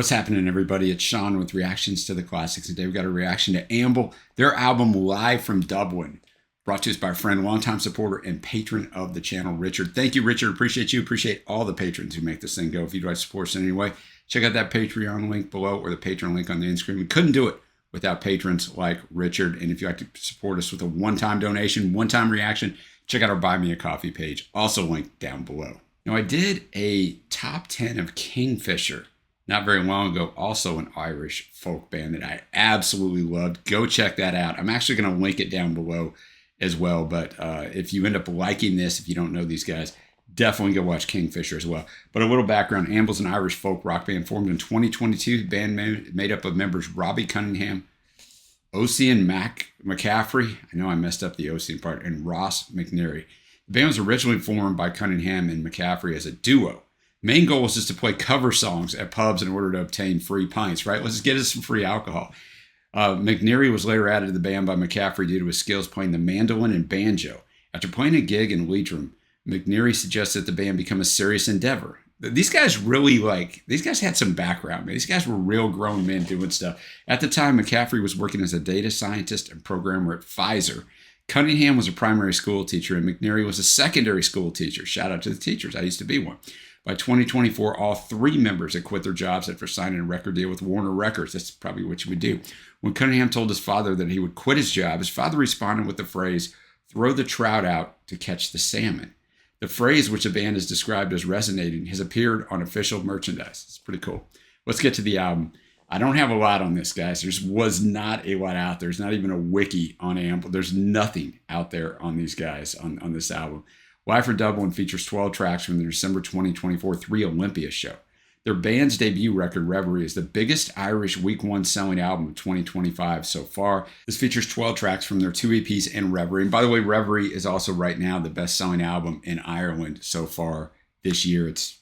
What's happening, everybody? It's Sean with Reactions to the Classics. Today we got a reaction to Amble, their album Live from Dublin, brought to us by a friend, longtime supporter, and patron of the channel, Richard. Thank you, Richard. Appreciate you. Appreciate all the patrons who make this thing go. If you'd like to support us in any way, check out that Patreon link below or the Patreon link on the end screen. We couldn't do it without patrons like Richard. And if you'd like to support us with a one-time donation, one-time reaction, check out our Buy Me a Coffee page, also linked down below. Now, I did a top 10 of Kingfisher not very long ago, also an Irish folk band that I absolutely loved. Go check that out. I'm actually going to link it down below as well. But if you end up liking this, if you don't know these guys, definitely go watch Kingfisher as well. But a little background, Amble's an Irish folk rock band formed in 2022. The band made up of members Robbie Cunningham, Ossian McCaffrey, I know I messed up the Ossian part, and Ross McNary. The band was originally formed by Cunningham and McCaffrey as a duo. Main goal was just to play cover songs at pubs in order to obtain free pints, right? Let's get us some free alcohol. McNary was later added to the band by McCaffrey due to his skills playing the mandolin and banjo. After playing a gig in Leitrim, McNary suggested the band become a serious endeavor. These guys had some background, man. These guys were real grown men doing stuff. At the time, McCaffrey was working as a data scientist and programmer at Pfizer. Cunningham was a primary school teacher, and McNary was a secondary school teacher. Shout out to the teachers. I used to be one. By 2024, all three members had quit their jobs after signing a record deal with Warner Records. That's probably what you would do. When Cunningham told his father that he would quit his job, his father responded with the phrase, "Throw the trout out to catch the salmon." The phrase, which the band has described as resonating, has appeared on official merchandise. It's pretty cool. Let's get to the album. I don't have a lot on this, guys. There was not a lot out there. There's not even a wiki on Amble. There's nothing out there on these guys on this album. Live from Dublin features 12 tracks from the December 2024 Three Olympia show. Their band's debut record, Reverie, is the biggest Irish week one selling album of 2025 so far. This features 12 tracks from their two EPs and Reverie. And by the way, Reverie is also right now the best selling album in Ireland so far this year. It's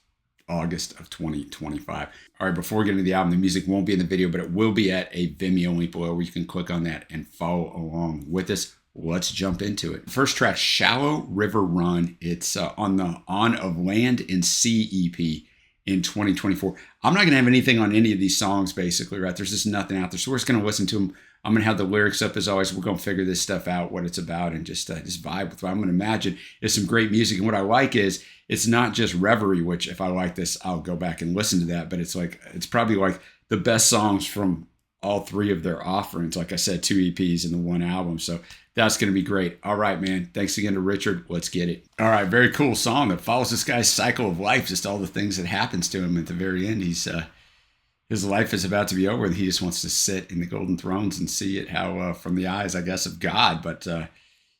August of 2025. All right, before we get into the album, the music won't be in the video, but it will be at a Vimeo link below where you can click on that and follow along with us. Let's jump into it. First track, Shallow River Run. It's on the On of Land and Sea EP in 2024. I'm not going to have anything on any of these songs, basically, right? There's just nothing out there. So we're just going to listen to them. I'm going to have the lyrics up as always. We're going to figure this stuff out, what it's about, and just vibe with what I'm going to imagine is some great music. And what I like is it's not just Reverie, which if I like this, I'll go back and listen to that. But it's probably like the best songs from all three of their offerings. Like I said, two EPs and the one album. So that's going to be great. All right, man. Thanks again to Richard. Let's get it. All right. Very cool song that follows this guy's cycle of life. Just all the things that happens to him at the very end. His life is about to be over and he just wants to sit in the golden thrones and see it how from the eyes, I guess, of God. But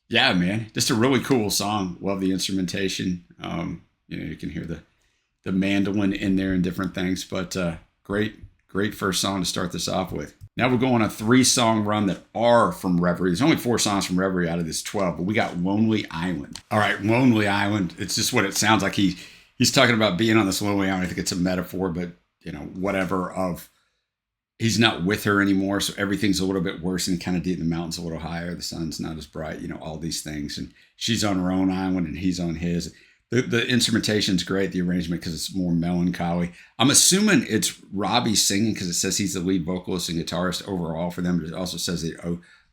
yeah, man, just a really cool song. Love the instrumentation. You can hear the mandolin in there and different things, but great first song to start this off with. Now we're going on a 3-song run that are from Reverie. There's only 4 songs from Reverie out of this 12, but we got Lonely Island. All right, Lonely Island. It's just what it sounds like. He's talking about being on this lonely island. I think it's a metaphor, but whatever, of he's not with her anymore, so everything's a little bit worse and kind of deep. The mountain's a little higher, the sun's not as bright, all these things. And she's on her own island and he's on his. The instrumentation's great, the arrangement, because it's more melancholy. I'm assuming it's Robbie singing because it says he's the lead vocalist and guitarist overall for them. But it also says that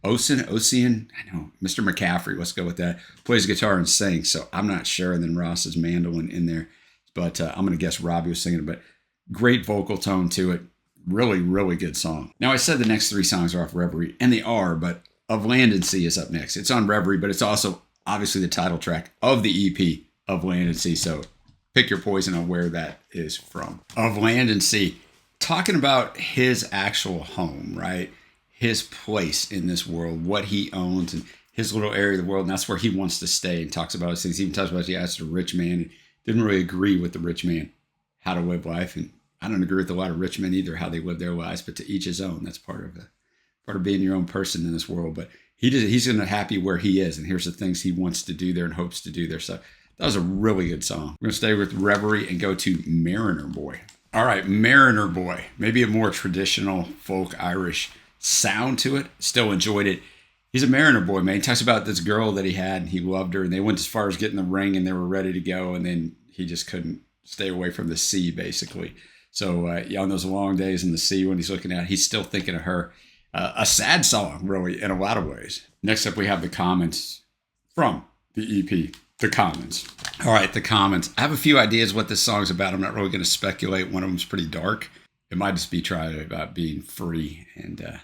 Ossian, I know, Mr. McCaffrey, let's go with that, plays guitar and sings. So I'm not sure. And then Ross's mandolin in there. But I'm going to guess Robbie was singing. But great vocal tone to it. Really, really good song. Now, I said the next 3 songs are off Reverie, and they are, but Of Land and Sea is up next. It's on Reverie, but it's also obviously the title track of the EP. Of Land and Sea. So pick your poison on where that is from. Of Land and Sea. Talking about his actual home, right? His place in this world, what he owns and his little area of the world. And that's where he wants to stay, and talks about his things. He even talks about he asked a rich man and didn't really agree with the rich man how to live life. And I don't agree with a lot of rich men either, how they live their lives, but to each his own. That's part of being your own person in this world. But he's going to happy where he is. And here's the things he wants to do there and hopes to do there. So that was a really good song. We're going to stay with Reverie and go to Mariner Boy. All right, Mariner Boy. Maybe a more traditional folk Irish sound to it. Still enjoyed it. He's a Mariner Boy, man. He talks about this girl that he had, and he loved her, and they went as far as getting the ring, and they were ready to go, and then he just couldn't stay away from the sea, basically. So yeah, on those long days in the sea when he's looking out, he's still thinking of her. A sad song, really, in a lot of ways. Next up, we have the comments from the EP, The Commons. All right, The Commons. I have a few ideas what this song's about. I'm not really going to speculate. One of them's pretty dark. It might just be trying about being free and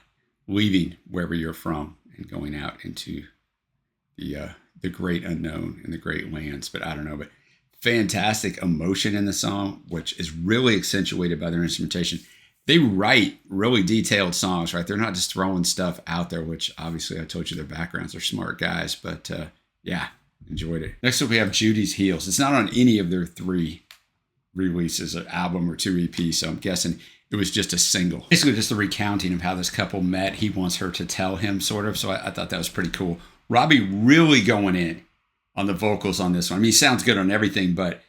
leaving wherever you're from and going out into the great unknown and the great lands. But I don't know. But fantastic emotion in the song, which is really accentuated by their instrumentation. They write really detailed songs, right? They're not just throwing stuff out there, which obviously I told you their backgrounds are smart guys, but yeah, enjoyed it. Next up, we have Judy's Heels. It's not on any of their 3 releases, an album or 2 EPs, so I'm guessing it was just a single. Basically just the recounting of how this couple met. He wants her to tell him, sort of, so I thought that was pretty cool. Robbie really going in on the vocals on this one. I mean, he sounds good on everything, but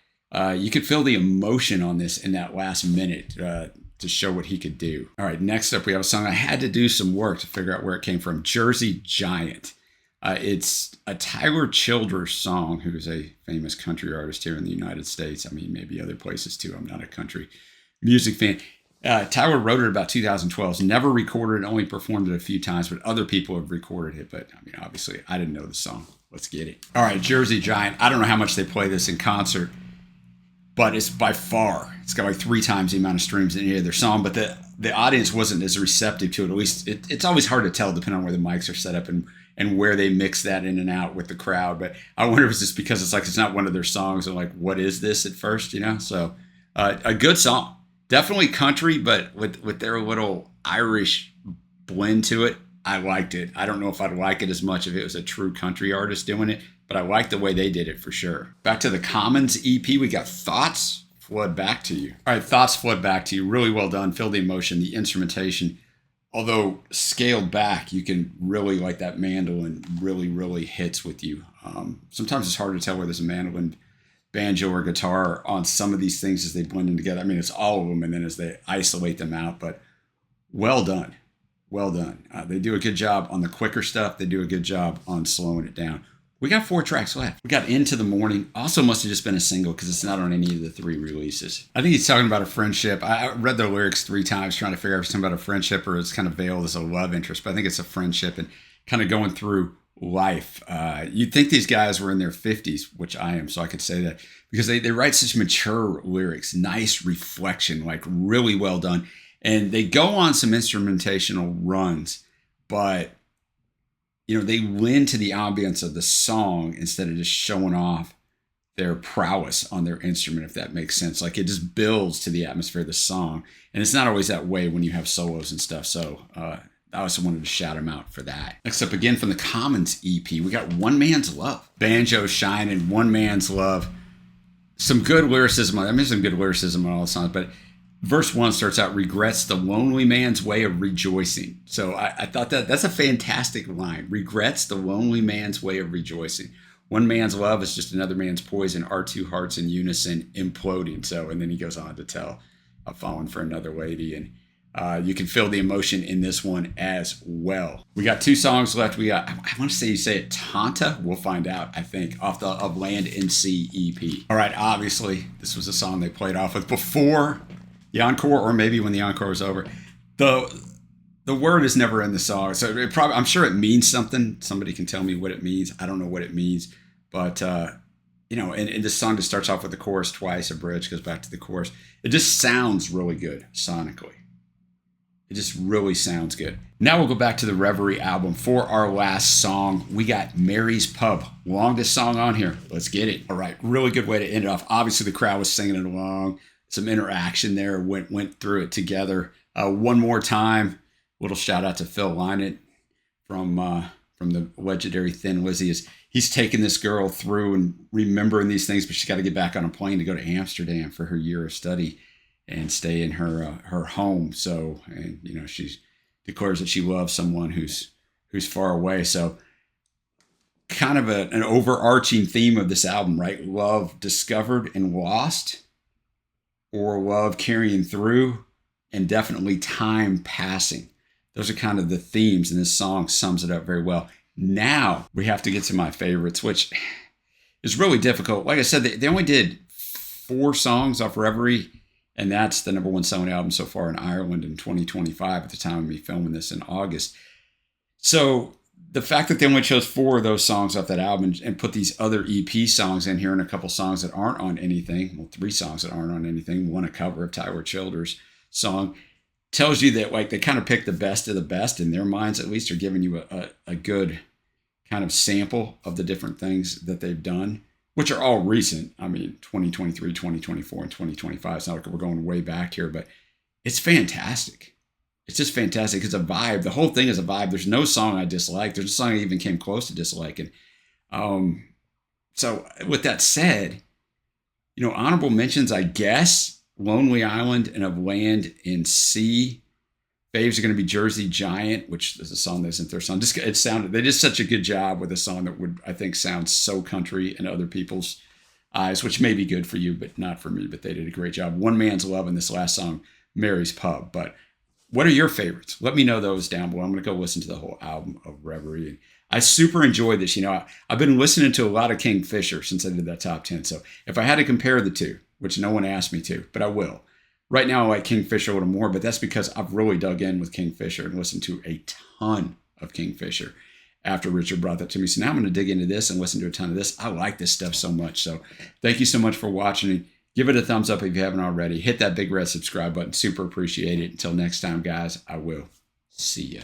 you could feel the emotion on this in that last minute to show what he could do. All right, next up we have a song I had to do some work to figure out where it came from. Jersey Giant. It's a Tyler Childers song, who's a famous country artist here in the United States. I mean, maybe other places too. I'm not a country music fan. Tyler wrote it about 2012. Never recorded it, only performed it a few times, but other people have recorded it. But I mean, obviously, I didn't know the song. Let's get it. All right, Jersey Giant. I don't know how much they play this in concert, but it's by far, it's got like 3 times the amount of streams in any other song, but the audience wasn't as receptive to it. At least it's always hard to tell depending on where the mics are set up and where they mix that in and out with the crowd. But I wonder if it's just because it's not one of their songs and like, what is this at first, you know? So a good song, definitely country, but with their little Irish blend to it, I liked it. I don't know if I'd like it as much if it was a true country artist doing it, but I like the way they did it for sure. Back to the Commons EP, we got Thoughts Flood Back to You. All right, Thoughts Flood Back to You. Really well done. Feel the emotion, the instrumentation. Although scaled back, you can really, like that mandolin really, really hits with you. Sometimes it's hard to tell whether there's a mandolin, banjo, or guitar on some of these things as they blend in together. I mean, it's all of them, and then as they isolate them out, but well done. Well done. They do a good job on the quicker stuff. They do a good job on slowing it down. We got 4 tracks left. We got Into the Morning. Also must have just been a single because it's not on any of the 3 releases. I think he's talking about a friendship. I read the lyrics 3 times trying to figure out if it's something about a friendship or it's kind of veiled as a love interest, but I think it's a friendship and kind of going through life. You'd think these guys were in their 50s, which I am, so I could say that, because they write such mature lyrics, nice reflection, like really well done. And they go on some instrumentational runs, but you know, they lend to the ambience of the song instead of just showing off their prowess on their instrument, if that makes sense. Like, it just builds to the atmosphere of the song. And it's not always that way when you have solos and stuff. So I also wanted to shout him out for that. Next up, again, from the Commons EP, we got One Man's Love. Banjo shining, One Man's Love. Some good lyricism. I mean, some good lyricism on all the songs, but verse 1 starts out, regrets the lonely man's way of rejoicing. So I thought that's a fantastic line. Regrets the lonely man's way of rejoicing. One man's love is just another man's poison. Our 2 hearts in unison imploding. So, and then he goes on to tell, I've fallen for another lady. And you can feel the emotion in this one as well. We got 2 songs left. We got, I want to say you say it, Tanta. We'll find out, I think, off the of Land and Sea EP. All right, obviously, this was a song they played off with before the encore, or maybe when the encore was over. The word is never in the song, so I'm sure it means something. Somebody can tell me what it means. I don't know what it means, but you know, and this song just starts off with the chorus twice, a bridge goes back to the chorus. It just sounds really good sonically. It just really sounds good. Now we'll go back to the Reverie album for our last song. We got Mary's Pub, longest song on here. Let's get it. All right, really good way to end it off. Obviously, the crowd was singing it along. Some interaction there, went through it together. One more time, little shout out to Phil Lynott from the legendary Thin Lizzy. He's taking this girl through and remembering these things, but she's got to get back on a plane to go to Amsterdam for her year of study and stay in her home. So, and you know, she declares that she loves someone who's far away. So, kind of an overarching theme of this album, right? Love discovered and lost, or love carrying through, and definitely time passing. Those are kind of the themes, and this song sums it up very well. Now we have to get to my favorites, which is really difficult. Like I said, they only did 4 songs off Reverie, And that's the #1 selling album so far in Ireland in 2025 at the time of me filming this in August. So the fact that they only chose 4 of those songs off that album and put these other EP songs in here and a couple songs that aren't on anything, well, 3 songs that aren't on anything, 1 a cover of Tyler Childers' song, tells you that like they kind of picked the best of the best in their minds, at least, are giving you a good kind of sample of the different things that they've done, which are all recent. I mean, 2023, 2024, and 2025. It's not like we're going way back here, but it's fantastic. It's just fantastic. It's a vibe. The whole thing is a vibe. There's no song I dislike. There's a song I even came close to disliking. So with that said, honorable mentions, I guess, Lonely Island and Of Land and Sea. Faves are going to be Jersey Giant, which is a song that isn't their song. They did such a good job with a song that would, I think, sound so country in other people's eyes, which may be good for you, but not for me. But they did a great job. One Man's Love in this last song, Mary's Pub. But what are your favorites? Let me know those down below. I'm going to go listen to the whole album of Reverie. I super enjoyed this. I've been listening to a lot of Kingfisher since I did that top 10. So if I had to compare the two, which no one asked me to, but I will. Right now I like Kingfisher a little more, but that's because I've really dug in with Kingfisher and listened to a ton of Kingfisher after Richard brought that to me. So now I'm going to dig into this and listen to a ton of this. I like this stuff so much. So thank you so much for watching. Give it a thumbs up if you haven't already. Hit that big red subscribe button. Super appreciate it. Until next time, guys, I will see ya.